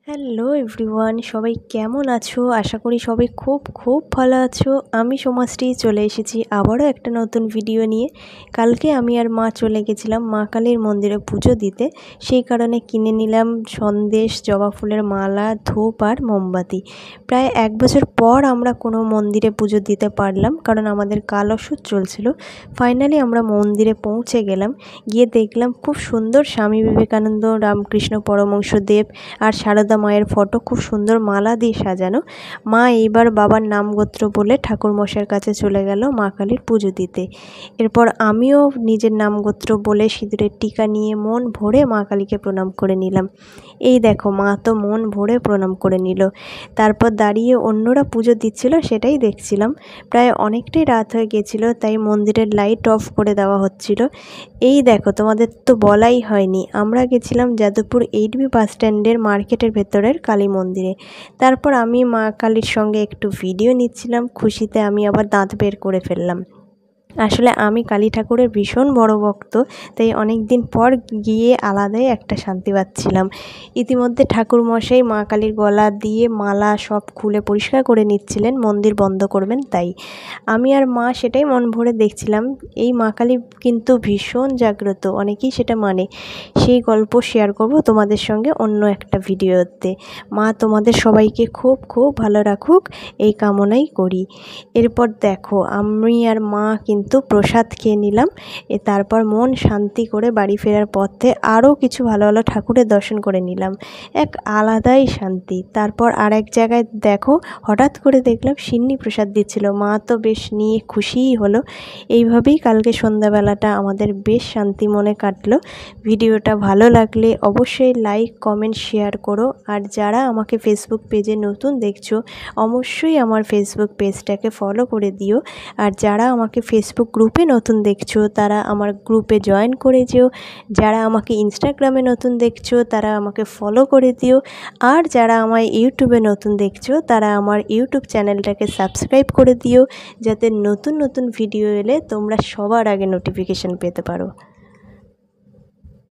Hello everyone, সবাই কেমন আছো? আশা করি সবাই খুব খুব ভালো আছো। আমি সোমাশ্রী চলে এসেছি আবারও একটা নতুন ভিডিও নিয়ে। কালকে আমি আর মা চলে গেছিলাম মা কালীর মন্দিরে পুজো দিতে। সেই কারণে কিনে নিলাম সন্দেশ, জবা ফুলের মালা, ধূপ আর মোমবাতি। প্রায় 1 বছর পর আমরা কোনো মন্দিরে পুজো দিতে পারলাম, কারণ আমাদের কাল অসুখ চলছিল। ফাইনালি আমরা মন্দিরে পৌঁছে গেলাম। গিয়ে দেখলাম খুব সুন্দর স্বামী বিবেকানন্দ, রামকৃষ্ণ পরমহংসদেব আর সারদা মায়ের ফটো খুব সুন্দর মালা দিয়ে সাজানো। মা এইবার বাবার নাম গোত্র বলে ঠাকুরমশাইয়ের কাছে চলে গেল মা কালীর পুজো দিতে। এরপর আমিও নিজের নাম গোত্র বলে সিঁদুরের টিকা নিয়ে মন ভরে মা কালীকে প্রণাম করে নিলাম। এই দেখো, মা তো মন ভরে প্রণাম করে নিল। তারপর দাঁড়িয়ে অন্যরা পুজো দিচ্ছিল, সেটাই দেখছিলাম। প্রায় অনেকটাই রাত হয়ে গেছিলো, তাই মন্দিরের লাইট অফ করে দেওয়া হচ্ছিল। এই দেখো, তোমাদের তো বলাই হয়নি, আমরা গেছিলাম যাদবপুর 8B বাস স্ট্যান্ডের মার্কেটের ভেতরের কালী মন্দিরে। তারপর আমি মা কালীর সঙ্গে একটু ভিডিও নিচ্ছিলাম। খুশিতে আমি আবার দাঁত বের করে ফেললাম। আসলে আমি কালী ঠাকুরের ভীষণ বড় ভক্ত, তাই অনেক দিন পর গিয়ে আলাদাই একটা শান্তি পাচ্ছিলাম। ইতিমধ্যে ঠাকুরমশাই মা কালীর গলা দিয়ে মালা সব খুলে পরিষ্কার করে নিচ্ছিলেন, মন্দির বন্ধ করবেন তাই। আমি আর মা সেটাই মন ভরে দেখছিলাম। এই মা কালী কিন্তু ভীষণ জাগ্রত, অনেকেই সেটা মানে। সেই গল্প শেয়ার করব তোমাদের সঙ্গে অন্য একটা ভিডিওতে। মা তোমাদের সবাইকে খুব খুব ভালো রাখুক, এই কামনাই করি। এরপর দেখো, আমি আর মা কিন্তু প্রসাদ খেয়ে নিলাম। তারপর মন শান্তি করে বাড়ি ফেরার পথে আরও কিছু ভালো ভালো ঠাকুরের দর্শন করে নিলাম। এক আলাদাই শান্তি। তারপর আর এক জায়গায় দেখো, হঠাৎ করে দেখলাম সিন্নি প্রসাদ দিচ্ছিল। মা তো বেশ নিয়ে খুশিই হলো। এইভাবেই কালকে সন্ধ্যাবেলাটা আমাদের বেশ শান্তি মনে কাটলো। ভিডিওটা ভালো লাগলে অবশ্যই লাইক, কমেন্ট, শেয়ার করো। আর যারা আমাকে ফেসবুক পেজে নতুন দেখছো, অবশ্যই আমার ফেসবুক পেজটাকে ফলো করে দিও। আর যারা আমাকে ফেসবুক গ্রুপে নতুন দেখছো, তারা আমার গ্রুপে জয়েন করে যেও। যারা আমাকে ইনস্টাগ্রামে নতুন দেখছো, তারা আমাকে ফলো করে দিও। আর যারা আমায় ইউটিউবে নতুন দেখছো, তারা আমার ইউটিউব চ্যানেলটাকে সাবস্ক্রাইব করে দিও, যাতে নতুন নতুন ভিডিও এলে তোমরা সবার আগে নোটিফিকেশান পেতে পারো।